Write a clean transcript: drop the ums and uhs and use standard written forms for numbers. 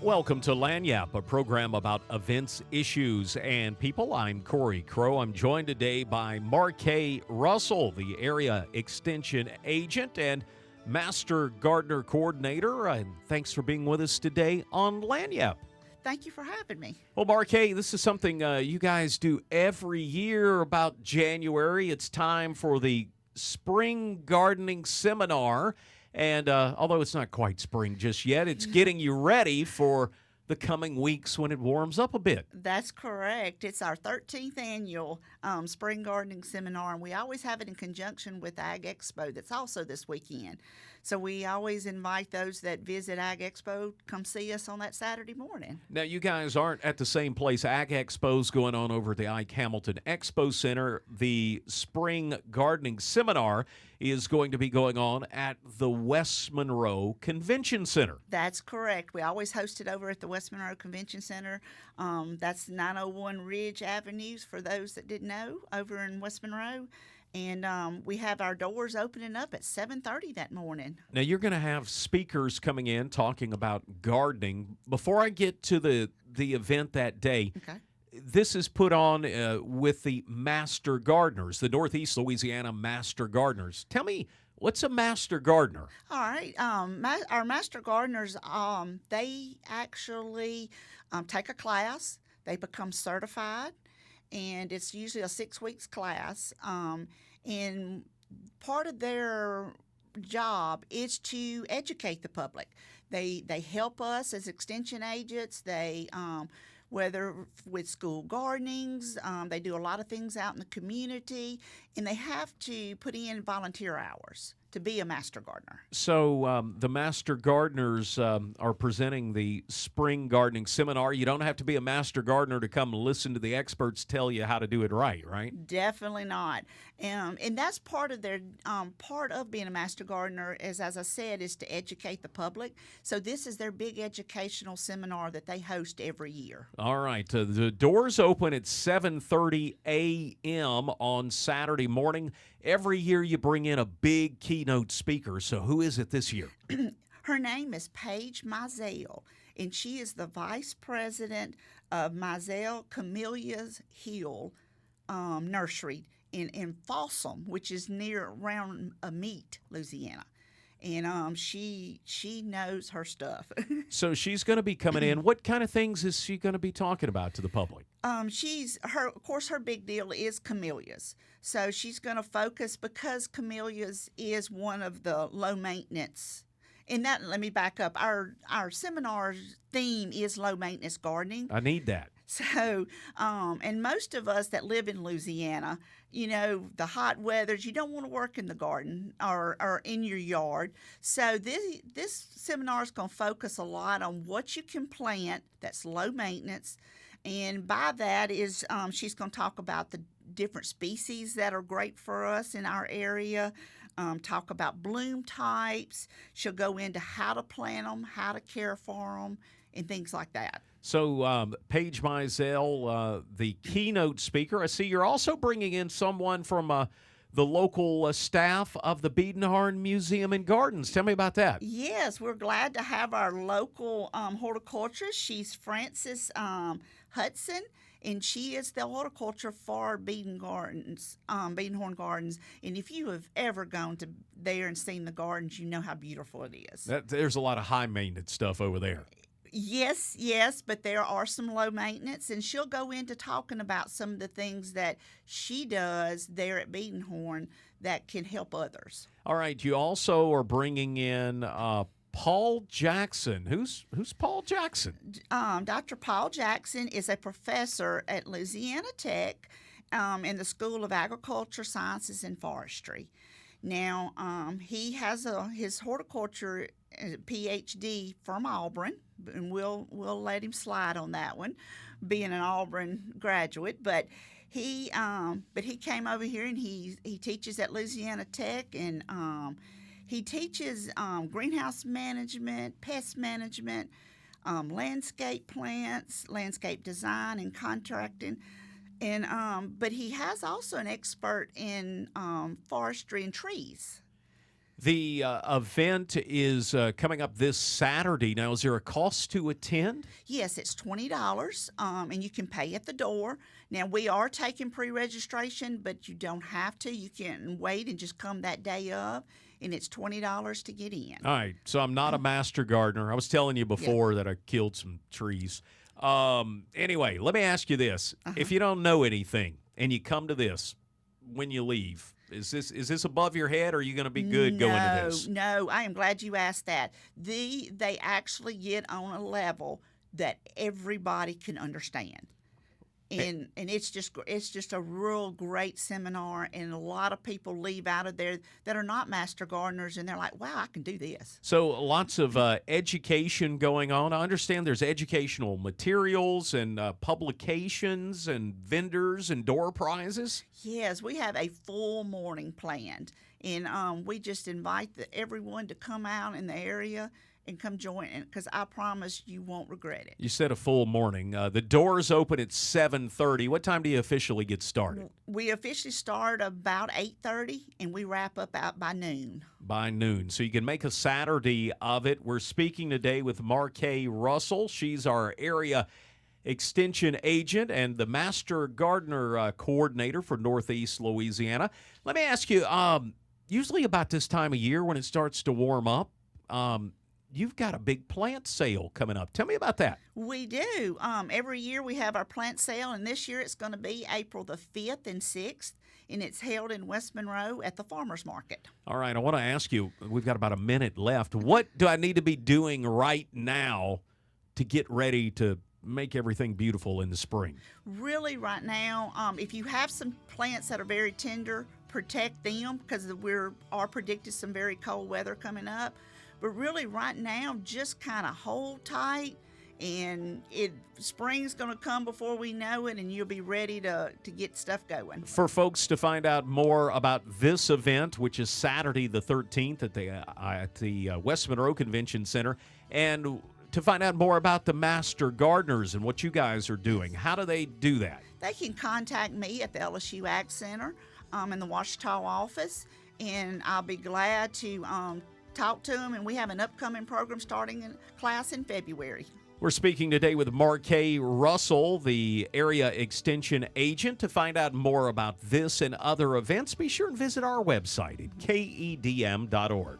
Welcome to Lagniappe, a program about events, issues, and people. I'm Cory Crowe. I'm joined today by Markay Russell, the area extension agent and master gardener coordinator. And thanks for being with us today on Lagniappe. Thank you for having me. Well, Markay, this is something you guys do every year about January. It's time for the spring gardening seminar. And although it's not quite spring just yet, it's getting you ready for the coming weeks when it warms up a bit. That's correct. It's our 13th annual spring gardening seminar, and we always have it in conjunction with Ag Expo that's also this weekend. So we always invite those that visit Ag Expo, come see us on that Saturday morning. Now, you guys aren't at the same place. Ag Expo's going on over at the Ike Hamilton Expo Center. The spring gardening seminar is going to be going on at the West Monroe Convention Center. That's correct. We always host it over at the West Monroe Convention Center. That's 901 Ridge Avenues for those that didn't know, over in West Monroe. And we have our doors opening up at 7:30 that morning. Now, you're going to have speakers coming in talking about gardening. Before I get to the event that day, Okay. this is put on with the Master Gardeners, the Northeast Louisiana Master Gardeners. Tell me, what's a Master Gardener? All right. Our Master Gardeners, they actually take a class. They become certified, and it's usually a 6 weeks class. And part of their job is to educate the public. They help us as extension agents. They whether with school gardenings, they do a lot of things out in the community, and they have to put in volunteer hours to be a master gardener. So the Master Gardeners are presenting the spring gardening seminar. You don't have to be a master gardener to come listen to the experts tell you how to do it right, right? Definitely not. And that's part of their part of being a master gardener is, as I said, is to educate the public. So this is their big educational seminar that they host every year. All right. The doors open at 7:30 a.m. on Saturday morning. Every year you bring in a big keynote speaker. So who is it this year? Her name is Paige Mizell, and she is the vice president of Mizell Camellias Hill Nursery in Folsom, which is near around Meat, Louisiana. And she knows her stuff. So she's going to be coming in. What kind of things is she going to be talking about to the public? Of course, her big deal is camellias. So she's going to focus because camellias is one of the low maintenance. And that, let me back up. Our seminar's theme is low maintenance gardening. I need that. So, and most of us that live in Louisiana, you know, the hot weathers, you don't want to work in the garden or in your yard. So this seminar is going to focus a lot on what you can plant that's low maintenance. And by that is she's going to talk about the different species that are great for us in our area, talk about bloom types. She'll go into how to plant them, how to care for them, and things like that. So Paige Mizell, the keynote speaker. I see you're also bringing in someone from the local staff of the Biedenhorn Museum and Gardens. Tell me about that. Yes, we're glad to have our local horticulturist. She's Frances Hudson, and she is the horticulture for Biedenhorn Gardens. And if you have ever gone to there and seen the gardens, you know how beautiful it is. There's a lot of high maintenance stuff over there. Yes, but there are some low maintenance, and she'll go into talking about some of the things that she does there at Biedenhorn that can help others. All right, you also are bringing in Paul Jackson. Who's Paul Jackson? Dr. Paul Jackson is a professor at Louisiana Tech in the School of Agriculture, Sciences, and Forestry. Now, he has his horticulture PhD from Auburn, and we'll let him slide on that one, being an Auburn graduate. But he came over here and he teaches at Louisiana Tech, and he teaches greenhouse management, pest management, landscape plants, landscape design, and contracting. And but he has also an expert in forestry and trees. The event is coming up this Saturday. Now, is there a cost to attend? Yes, it's $20, and you can pay at the door. Now, we are taking pre-registration, but you don't have to. You can wait and just come that day of, and it's $20 to get in. All right, so I'm not a master gardener. I was telling you before that I killed some trees. Anyway, let me ask you this. If you don't know anything and you come to this when you leave, is this above your head, or are you going to be good going to this? No, I am glad you asked that. They actually get on a level that everybody can understand. And it's just a real great seminar, and a lot of people leave out of there that are not master gardeners, and they're like, wow, I can do this. So lots of education going on. I understand there's educational materials and publications and vendors and door prizes. Yes, we have a full morning planned, and we just invite everyone to come out in the area and come join it, because I promise you won't regret it. You said a full morning. The doors open at 7:30. What time do you officially get started? We officially start about 8:30, and we wrap up out by noon. By noon. So you can make a Saturday of it. We're speaking today with Markay Russell. She's our area extension agent and the master gardener coordinator for Northeast Louisiana. Let me ask you, usually about this time of year when it starts to warm up, you've got a big plant sale coming up. Tell me about that. We do. Every year we have our plant sale, and this year it's going to be April the 5th and 6th, and it's held in West Monroe at the Farmers Market. All right, I want to ask you, we've got about a minute left. What do I need to be doing right now to get ready to make everything beautiful in the spring? Really, right now, if you have some plants that are very tender, protect them, because we are predicted some very cold weather coming up. But really, right now, just kind of hold tight, and spring's going to come before we know it, and you'll be ready to get stuff going. For folks to find out more about this event, which is Saturday the 13th at the West Monroe Convention Center, and to find out more about the Master Gardeners and what you guys are doing, how do they do that? They can contact me at the LSU Ag Center in the Ouachita office, and I'll be glad to talk to them, and we have an upcoming program starting in class in February. We're speaking today with Markay Russell, the area extension agent. To find out more about this and other events, be sure and visit our website at KEDM.org.